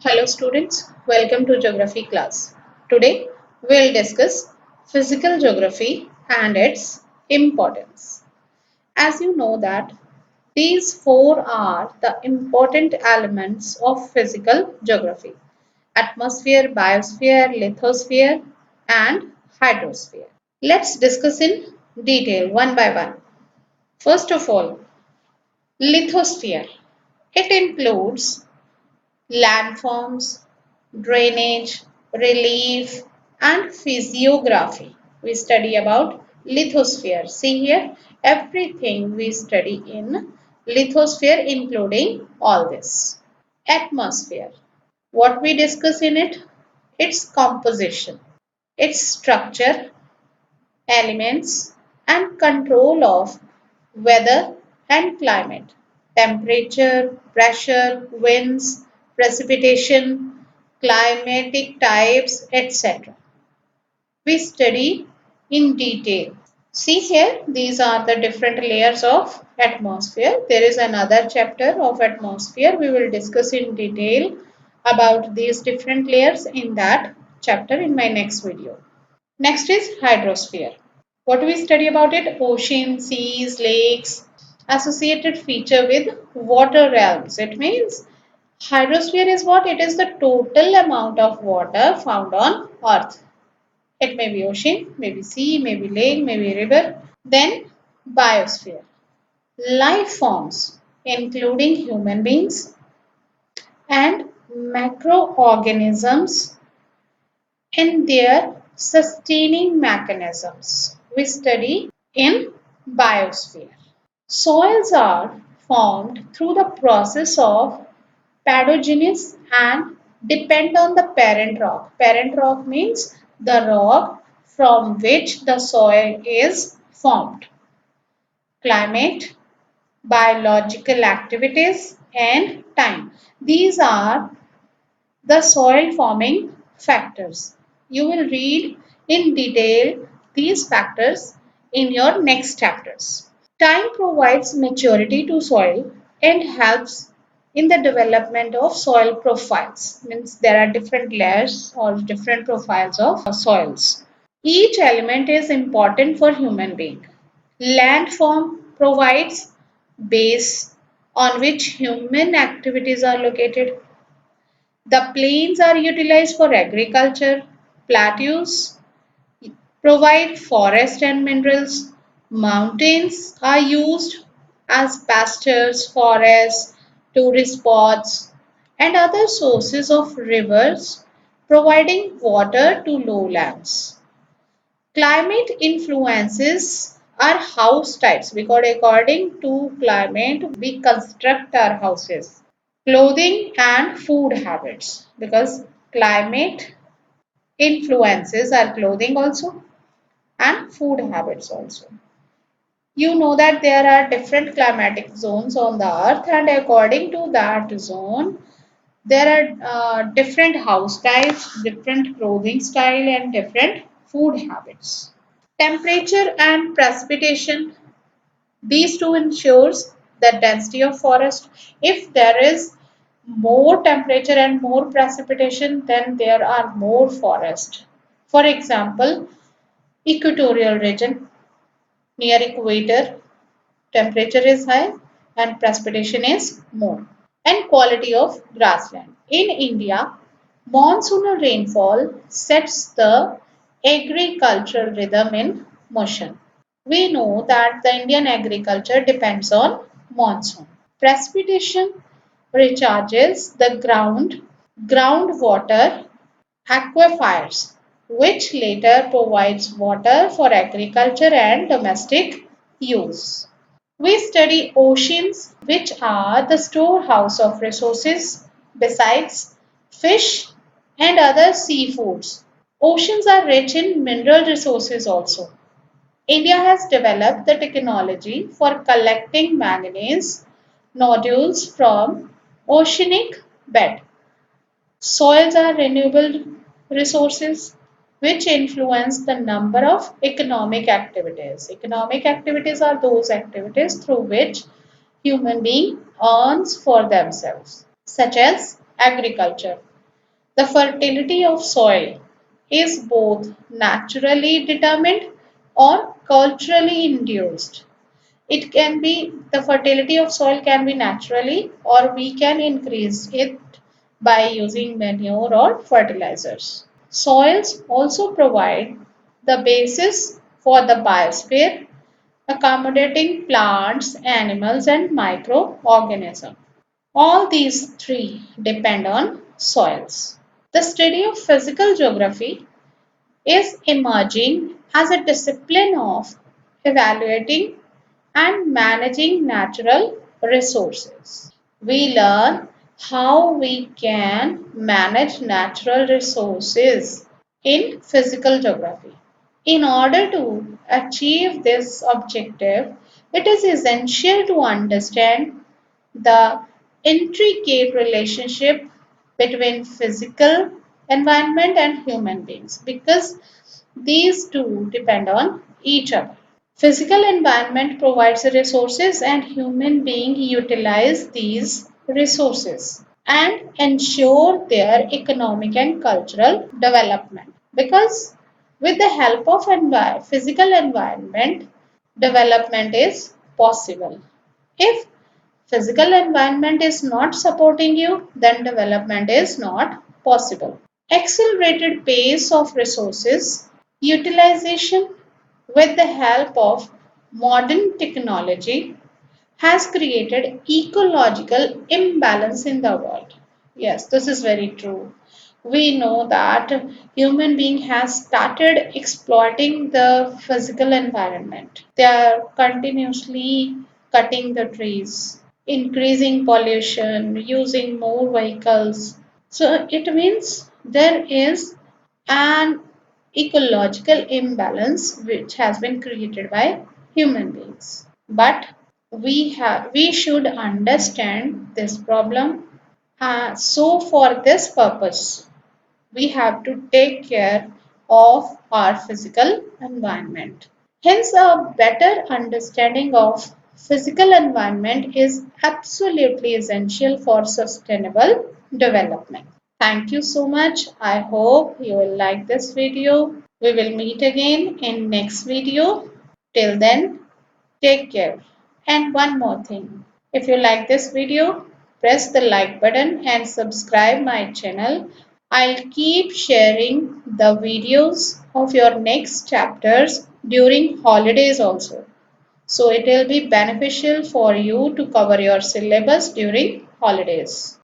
Hello students, welcome to geography class. Today we'll discuss physical geography and its importance. As you know that these four are the important elements of physical geography: atmosphere, biosphere, lithosphere and hydrosphere. Let's discuss in detail one by one. First of all, lithosphere. It includes landforms, drainage, relief and physiography. We study about lithosphere. See here, everything we study in lithosphere including all this. Atmosphere. What we discuss in it? Its composition, its structure, elements and control of weather and climate, temperature, pressure, winds, precipitation, climatic types, etc. We study in detail. See here, these are the different layers of atmosphere. There is another chapter of atmosphere. We will discuss in detail about these different layers in that chapter in my next video. Next is hydrosphere. What do we study about it? Ocean, seas, lakes, associated feature with water realms. It means hydrosphere is what? It is the total amount of water found on earth. It may be ocean, maybe sea, maybe lake, maybe river. Then biosphere. Life forms including human beings and macroorganisms and their sustaining mechanisms we study in biosphere. Soils are formed through the process of pathogenesis and depend on the parent rock. Parent rock means the rock from which the soil is formed. Climate, biological activities and time. These are the soil forming factors. You will read in detail these factors in your next chapters. Time provides maturity to soil and helps in the development of soil profiles. Means there are different layers or different profiles of soils. Each element is important for human being. Landform provides base on which human activities are located. The plains are utilized for agriculture. Plateaus provide forest and minerals. Mountains are used as pastures, forests, tourist spots, and other sources of rivers, providing water to lowlands. Climate influences our house types because according to climate, we construct our houses. Clothing and food habits because climate influences our clothing also and food habits also. You know that there are different climatic zones on the earth and according to that zone there are different house types, different clothing style and different food habits. Temperature and precipitation, these two ensures the density of forest. If there is more temperature and more precipitation, then there are more forest. For example, equatorial region near equator, temperature is high and precipitation is more. And quality of grassland. In India, monsoonal rainfall sets the agricultural rhythm in motion. We know that the Indian agriculture depends on monsoon. Precipitation recharges the groundwater aquifers, which later provides water for agriculture and domestic use. We study oceans, which are the storehouse of resources besides fish and other seafoods. Oceans are rich in mineral resources also. India has developed the technology for collecting manganese nodules from oceanic bed. Soils are renewable resources which influence the number of economic activities. Economic activities are those activities through which human being earns for themselves, such as agriculture. The fertility of soil is both naturally determined or culturally induced. It can be the fertility of soil can be naturally, or we can increase it by using manure or fertilizers. Soils also provide the basis for the biosphere, accommodating plants, animals, and microorganisms. All these three depend on soils. The study of physical geography is emerging as a discipline of evaluating and managing natural resources. We learn how we can manage natural resources in physical geography. In order to achieve this objective, it is essential to understand the intricate relationship between physical environment and human beings because these two depend on each other. Physical environment provides the resources and human beings utilize these resources and ensure their economic and cultural development. Because with the help of physical environment, development is possible. If physical environment is not supporting you, then development is not possible. Accelerated pace of resources utilization with the help of modern technology has created ecological imbalance in the world. Yes, this is very true. We know that human being has started exploiting the physical environment. They are continuously cutting the trees, increasing pollution, using more vehicles. So it means there is an ecological imbalance which has been created by human beings. But we should understand this problem. So for this purpose, we have to take care of our physical environment. Hence, a better understanding of physical environment is absolutely essential for sustainable development. Thank you so much. I hope you will like this video. We will meet again in next video. Till then, take care. And one more thing. If you like this video, press the like button and subscribe my channel. I'll keep sharing the videos of your next chapters during holidays also. So it will be beneficial for you to cover your syllabus during holidays.